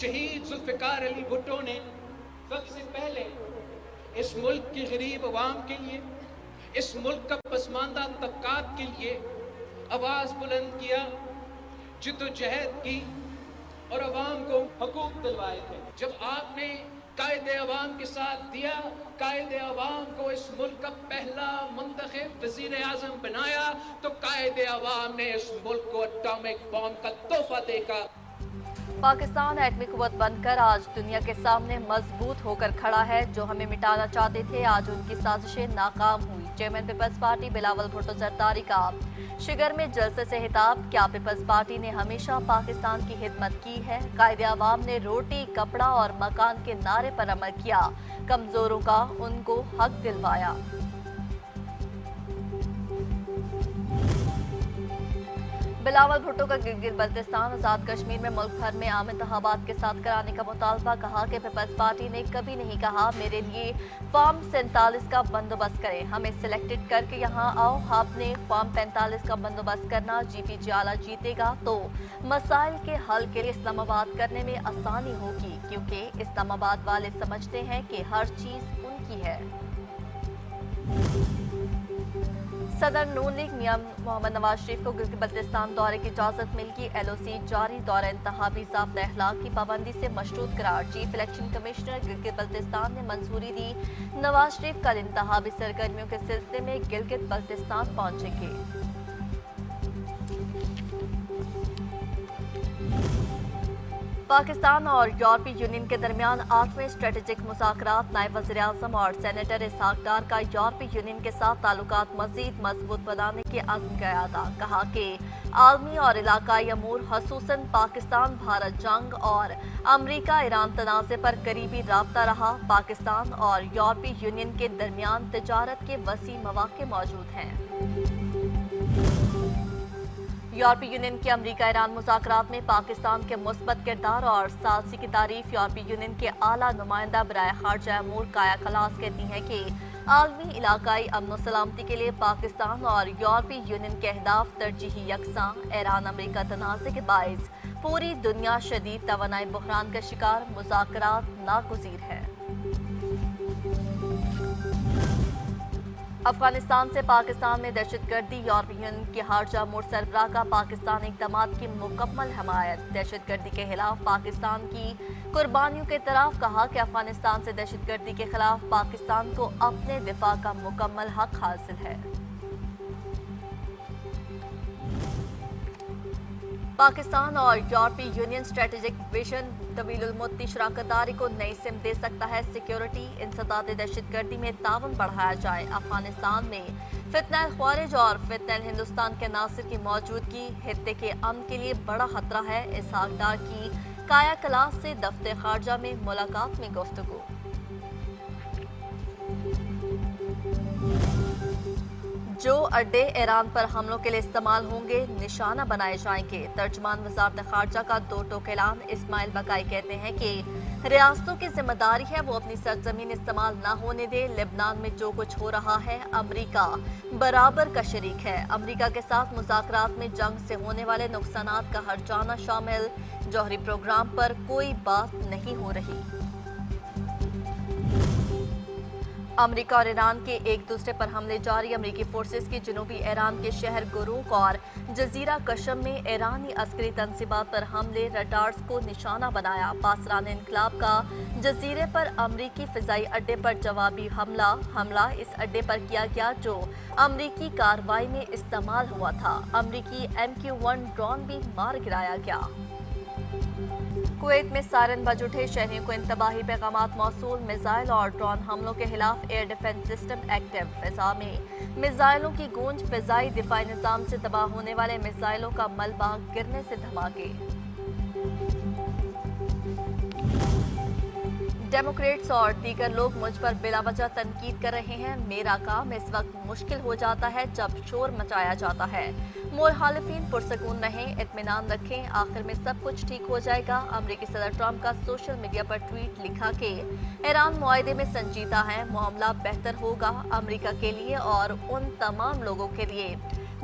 शहीद जुल्फ़िकार अली भुट्टो ने सबसे पहले इस मुल्क के गरीब अवाम के लिए, इस मुल्क का पसमानदा तबकात के लिए आवाज़ बुलंद किया, जिद्दोजहद की और अवाम को हकूक़ दिलवाए थे। जब आपने कायदे अवाम के साथ दिया, कायदे अवाम को इस मुल्क का पहला मुंतखब वज़ीर आज़म बनाया, तो कायदे अवाम ने इस मुल्क को एटॉमिक बॉम्ब का तोहफा देकर पाकिस्तान एटमी कुव्वत बनकर आज दुनिया के सामने मजबूत होकर खड़ा है। जो हमें मिटाना चाहते थे, आज उनकी साजिशें नाकाम हुई। चेयरमैन पीपल्स पार्टी बिलावल भुट्टो जरदारी का शिगर में जलसे से हिताब। क्या पीपल्स पार्टी ने हमेशा पाकिस्तान की खिदमत की है? कायदे अवाम ने रोटी, कपड़ा और मकान के नारे पर अमल किया, कमजोरों का उनको हक दिलवाया। बिलावल भुट्टो का गिलगित बल्तिस्तान आज़ाद कश्मीर में मुल्क भर में आम इंतखाबात के साथ कराने का मुतालबा। कहा कि पीपल्स पार्टी ने कभी नहीं कहा मेरे लिए फॉर्म 47 का बंदोबस्त करें, हमें सिलेक्टेड करके यहाँ आओ। आपने फॉर्म 45 का बंदोबस्त करना, जीपी जाला जीतेगा तो मसाइल के हल के लिए इस्लामाबाद करने में आसानी होगी, क्योंकि इस्लामाबाद वाले समझते हैं कि हर चीज़ उनकी है। सदर नून लीग मियां मोहम्मद नवाज शरीफ को गिलगित बल्तिस्तान दौरे की इजाजत मिल गई। LOC जारी, दौरा इंतखाबी ज़ाब्ता अखलाक की पाबंदी से मशरूत करार। Chief election commissioner Gilgit Baltistan ने मंजूरी दी। नवाज शरीफ कल इंतखाबी सरगर्मियों के सिलसिले में गिलगित बल्तिस्तान पहुंचेंगे। पाकिस्तान और यूरोपीय यूनियन के दरमियान 8वें स्ट्रेटेजिक मुज़ाकरात। नायब वज़ीर-ए-आज़म और सेनेटर इसहाक डार का यूरोपीय यूनियन के साथ ताल्लुकात मज़ीद मजबूत बनाने के अज़्म का इरादा। कहा कि आलमी और इलाकाई अमूर, ख़ुसूसन पाकिस्तान भारत जंग और अमरीका ईरान तनाज़े पर करीबी राब्ता रहा। पाकिस्तान और यूरोपीय यूनियन के दरमियान तिजारत के वसी मौक़े मौजूद हैं। यूरोपीय यूनियन के अमरीका ईरान मुज़ाकरात में पाकिस्तान के मुस्बत किरदार और सालसी की तारीफ। यूरोपीय यूनियन के आला नुमाइंदा बराए खारजा अमूर काया कलास कहती हैं कि आलमी इलाकाई अमन सलामती के लिए पाकिस्तान और यूरोपीय यूनियन के अहदाफ तरजीही यकसां। ईरान अमरीका तनाज़े के बाइस पूरी दुनिया शदीद तवानाई बहरान का शिकार, मुज़ाकरात नागुज़ीर है। अफगानिस्तान से पाकिस्तान में दहशतगर्दी। यूरोपीय यूनियन के खारजा अमूर सरबराह का पाकिस्तानी इक़दामात की मुकम्मल हमायत। दहशतगर्दी के खिलाफ पाकिस्तान की कुर्बानियों के तरफ। कहा कि अफगानिस्तान से दहशतगर्दी के खिलाफ पाकिस्तान को अपने दिफा का मुकम्मल हक हासिल है। पाकिस्तान और यूरोपीय यूनियन स्ट्रेटेजिक विजन तवीलुल-मुद्दती शराकतदारी को नई सिम दे सकता है। सिक्योरिटी इंसदाद दहशतगर्दी में ताउन बढ़ाया जाए। अफगानिस्तान में फितनह ख्वारिज और फितनह हिंदुस्तान के नासिर की मौजूदगी खित्ते के अमन के लिए बड़ा खतरा है। इसहाक डार की काया कलास से दफ्तर खारजा में मुलाकात में गुफ्तगू। जो अड्डे ईरान पर हमलों के लिए इस्तेमाल होंगे निशाना बनाए जाएंगे। तर्जमान वज़ारत खारजा का दो टोक ऐलान। इस्माइल बकाई कहते हैं कि रियासतों की जिम्मेदारी है वो अपनी सरजमीन इस्तेमाल न होने दे। लेबनान में जो कुछ हो रहा है अमरीका बराबर का शरीक है। अमरीका के साथ मुज़ाकरात में जंग से होने वाले नुकसानात का हर्जाना शामिल। जौहरी प्रोग्राम पर कोई बात नहीं हो रही। अमरीका और ईरान के एक दूसरे पर हमले जारी। अमरीकी फोर्सेस की जनूबी ईरान के शहर गुरूक और जजीरा कशम में ईरानी अस्करी तंसीबात पर हमले। रडार्स को निशाना बनाया। पासरान इनकलाब का जजीरे पर अमरीकी फिजाई अड्डे पर जवाबी हमला इस अड्डे पर किया गया जो अमरीकी कार्रवाई में इस्तेमाल हुआ था। अमरीकी MQ-1 ड्रोन भी मार गिराया गया। कुवैत में सायरन बज उठे। शहरियों को इंतबाही पैगामात मौसूल। मिसाइल और ड्रोन हमलों के खिलाफ एयर डिफेंस सिस्टम एक्टिव। फिजा में मिसाइलों की गूंज। फिजाई दिफाई निजाम से तबाह होने वाले मिसाइलों का मलबा गिरने से धमाके। डेमोक्रेट्स और दीगर लोग मुझ पर बिलावजह तनकीद कर रहे हैं। मेरा काम इस वक्त मुश्किल हो जाता है जब शोर मचाया जाता है। मुखालिफिन पुरसकून रहें, इत्मीनान रखें, आखिर में सब कुछ ठीक हो जाएगा। अमरीकी सदर ट्रंप का सोशल मीडिया पर ट्वीट लिखा कि ईरान मुआहदे में संजीदा है, मामला बेहतर होगा अमरीका के लिए और उन तमाम लोगों के लिए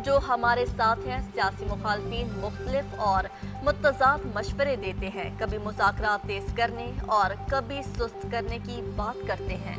जो हमारे साथ हैं। सियासी मुखालफिन मुख्तलिफ और मुतज़ाद मशवरे देते हैं, कभी मुज़ाकरात तेज करने और कभी सुस्त करने की बात करते हैं।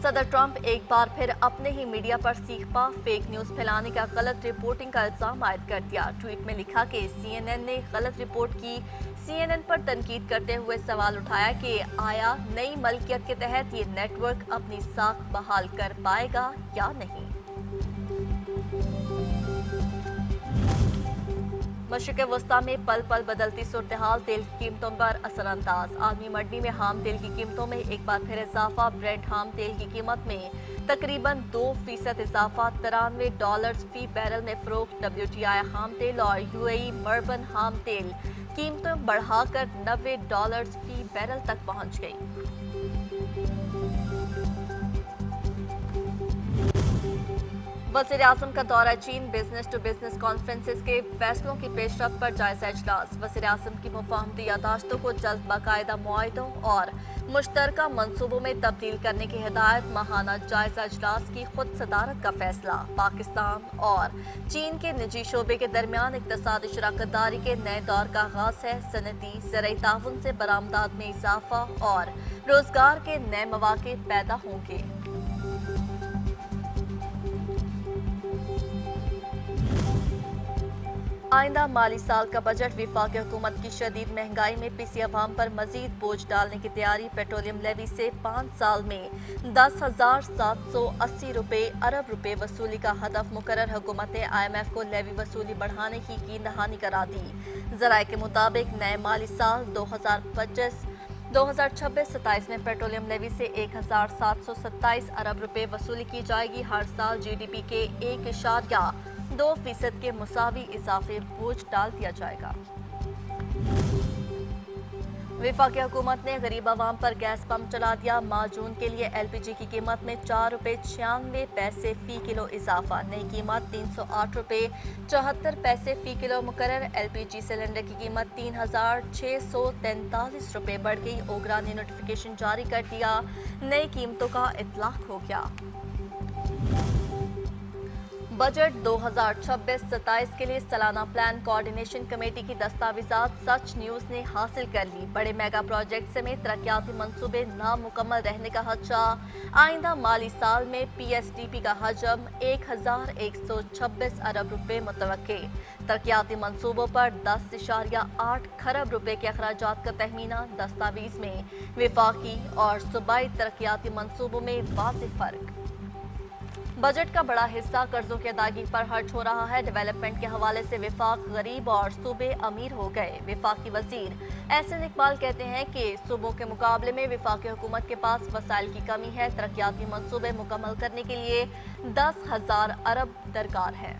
सदर ट्रंप एक बार फिर अपने ही मीडिया पर सीखपा फेक न्यूज़ फैलाने का गलत रिपोर्टिंग का इल्जाम आयद कर दिया। ट्वीट में लिखा कि CNN ने गलत रिपोर्ट की। CNN पर तनकीद करते हुए सवाल उठाया कि आया नई मलकियत के तहत ये नेटवर्क अपनी साख बहाल कर पाएगा या नहीं। मशरिक़ वस्ता में पल पल बदलती सूरत हाल तेल की कीमतों पर असरअंदाज। आलमी मंडी में हाम तेल की कीमतों में एक बार फिर इजाफा। ब्रेंट हाम तेल की कीमत में तकरीबन 2% इजाफा। $93 फी बैरल में फरोख्त। WTI हाम तेल और UAE मर्बन हाम तेल कीमतें बढ़ाकर $90 फी बैरल तक पहुंच गई। वज़ीर आज़म का दौरा चीन। बिजनेस टू बिजनेस कॉन्फ्रेंसेस के फैसलों की पेशरफ्त पर जायजा इजलास। वज़ीर आज़म की मुफाहमती यादाश्तों को जल्द बाकायदा मुआहिदों और मुश्तरका मंसूबों में तब्दील करने की हिदायत। माहाना जायजा इजलास की खुद सदारत का फैसला। पाकिस्तान और चीन के निजी शोबे के दरमियान इक़्तिसादी शराकतदारी के नए दौर का आगाज है। सनती ज़राई ताउन से बरामदात में इजाफा और रोजगार के नए मौक़े पैदा होंगे। आइंदा माली साल का बजट। वफाकी हुकूमत की शदीद महंगाई में पिसी अवाम पर मजीद बोझ डालने की तैयारी। पेट्रोलियम लेवी से 5 साल में 10,780 अरब रुपए वसूली का हदफ मुकर्रर। हुकूमत ने IMF को लेवी वसूली बढ़ाने की कीन दहानी करा दी। ज़राए के मुताबिक नए माली साल 2026-27 में पेट्रोलियम लेवी से 1,727 अरब रुपए वसूली की जाएगी। हर साल GDP के 1.2% के मुसावी इजाफे बोझ डाल दिया जाएगा। वफाकी हुकूमत ने गरीब आवाम पर गैस पंप चला दिया। माजून के लिए LPG की कीमत में ₹4.96 फी किलो इजाफा। नई कीमत ₹308.74 फी किलो मुकर्रर। LPG सिलेंडर की कीमत ₹3,643 बढ़ गई। ओगरा ने नोटिफिकेशन जारी कर दिया। नई कीमतों का इतलाक हो गया। बजट 2026-27 के लिए सालाना प्लान कोऑर्डिनेशन कमेटी की दस्तावेजात सच न्यूज़ ने हासिल कर ली। बड़े मेगा प्रोजेक्ट समेत तरक्याती मंसूबे नामुकम्मल रहने का खदशा। आइंदा माली साल में PSDP का हजम 1,126 अरब रुपए मुतवक्के। तरक्याती मंसूबों पर 10.8 खरब रुपए के अखराजात का तहमीना। दस्तावेज में वफाकी और सूबाई तरक्याती मंसूबों में वाज़ेह फर्क। बजट का बड़ा हिस्सा कर्जों की अदायगी पर खर्च हो रहा है। डेवलपमेंट के हवाले से वफाक गरीब और सूबे अमीर हो गए। वफाकी वजीर एहसन इकबाल कहते हैं कि सूबों के मुकाबले में वफाकी हुकूमत के पास वसाइल की कमी है। तरक्याती मंसूबे मुकम्मल करने के लिए 10,000 अरब दरकार है।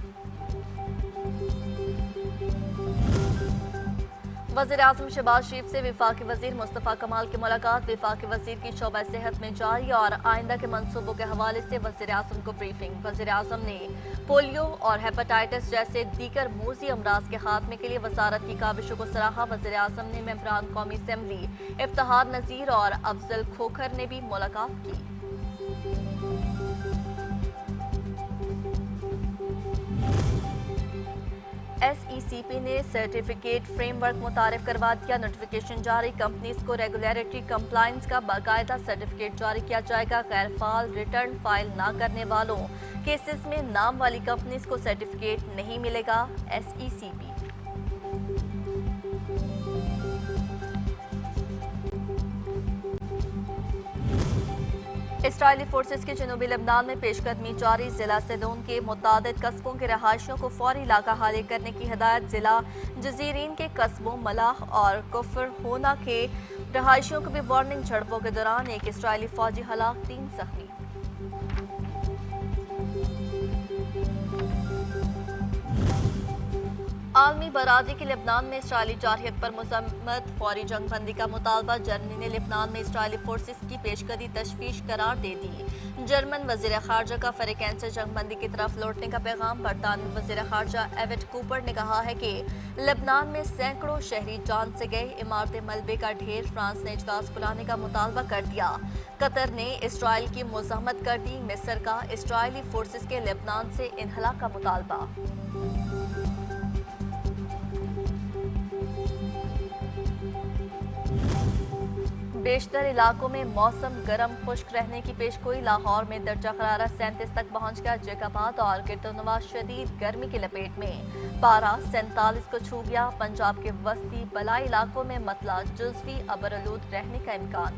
वज़ीर आज़म शहबाज शरीफ से वफाकी वज़ीर मुस्तफ़ा कमाल की मुलाकात। वफाकी वज़ीर की शोबा सेहत में जारी और आइंदा के मंसूबों के हवाले से वज़ीर आज़म को ब्रीफिंग। वज़ीर आज़म ने पोलियो और हेपेटाइटिस जैसे दीगर मूज़ी अमराज के खात्मे के लिए वजारत की काविशों को सराहा। वज़ीर आज़म ने मेंबरान कौमी असम्बली इफ्तिखार नज़ीर और अफजल खोखर ने भी मुलाकात की। SECP ने सर्टिफिकेट फ्रेमवर्क मुतारिफ करवा दिया। नोटिफिकेशन जारी। कंपनीज को रेगुलेटरी कंप्लायंस का बाकायदा सर्टिफिकेट जारी किया जाएगा। गैर फाल रिटर्न फाइल ना करने वालों केसेस में नाम वाली कंपनीज को सर्टिफिकेट नहीं मिलेगा। SECP इसराइली फोर्सेस के जनूबी लेबनान में पेशकदमी जारी। जिला सदून के मुतादिद कस्बों के रहायशियों को फौरी इलाका हाले करने की हिदायत। जिला जजीरीन के कस्बों मलाह और कुफर होना के रहायशियों को भी वार्निंग। झड़पों के दौरान एक इसराइली फौजी हलाक, 3 जख्मी। आलमी बरादरी की लेबनान में इसराइली जारहियत पर मजम्मत, फौरी जंग बंदी का मुतालबा। जर्मनी ने लेबनान में इसराइली फोर्सेस की पेशकदी तशवीश करार दे दी। जर्मन वजीर खारजा का फरीकैन से जंग बंदी की तरफ लौटने का पैगाम। बरतानवी वजीर खारजा एविट कूपर ने कहा है कि लेबनान में सैकड़ों शहरी जान से गए। इमारत मलबे का ढेर। फ्रांस ने इजलास बुलाने का मुतालबा कर दिया। कतर ने इसराइल की मजम्मत कर दी। मिस्र का इसराइली फोर्सेस के लेबनान से इन्हला का मुतालबा। बेशतर इलाकों में मौसम गर्म खुश्क रहने की पेशगोई। लाहौर में दर्जा हरारत 37 तक पहुंच गया। जैकाबाद और गिरदोनवा शदीद गर्मी की लपेट में। पारा 47 को छू गया। पंजाब के वस्ती बलाई इलाकों में मतला जुज़वी अबरआलूद रहने का इम्कान।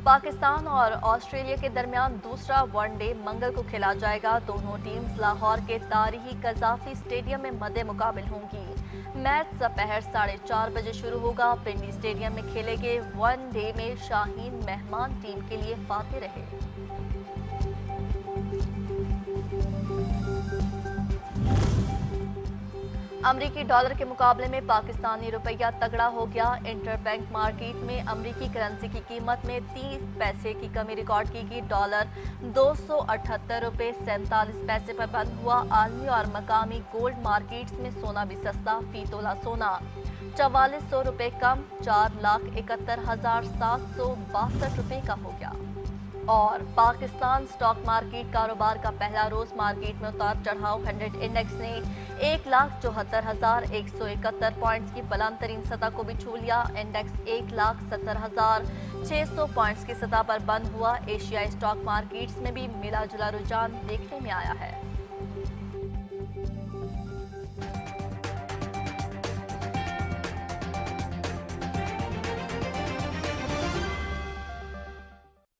पाकिस्तान और ऑस्ट्रेलिया के दरमियान दूसरा वनडे मंगल को खेला जाएगा। दोनों टीम्स लाहौर के तारीखी कज़ाफी स्टेडियम में मद्दे मुकाबिल होंगी। मैच दोपहर 4:30 बजे शुरू होगा। पिंडी स्टेडियम में खेले गए वनडे में शाहीन मेहमान टीम के लिए फातेह रहे। अमरीकी डॉलर के मुकाबले में पाकिस्तानी रुपया तगड़ा हो गया। इंटरबैंक मार्केट में अमरीकी करेंसी की कीमत में 30 पैसे की कमी रिकॉर्ड की गई। डॉलर 278 रुपये 47 पैसे पर बंद हुआ। आलमी और मकामी गोल्ड मार्केट्स में सोना भी सस्ता। फी तोला सोना 4400 रुपये कम 4,71,762 रुपये का हो गया। और पाकिस्तान स्टॉक मार्केट कारोबार का पहला रोज मार्केट में उतार चढ़ाव। 100 इंडेक्स ने 1,74,171 पॉइंट्स की बुलंद तरीन सतह को भी छू लिया। इंडेक्स 1,70,600 पॉइंट्स की सतह पर बंद हुआ। एशियाई स्टॉक मार्केट्स में भी मिला जुला रुझान देखने में आया है।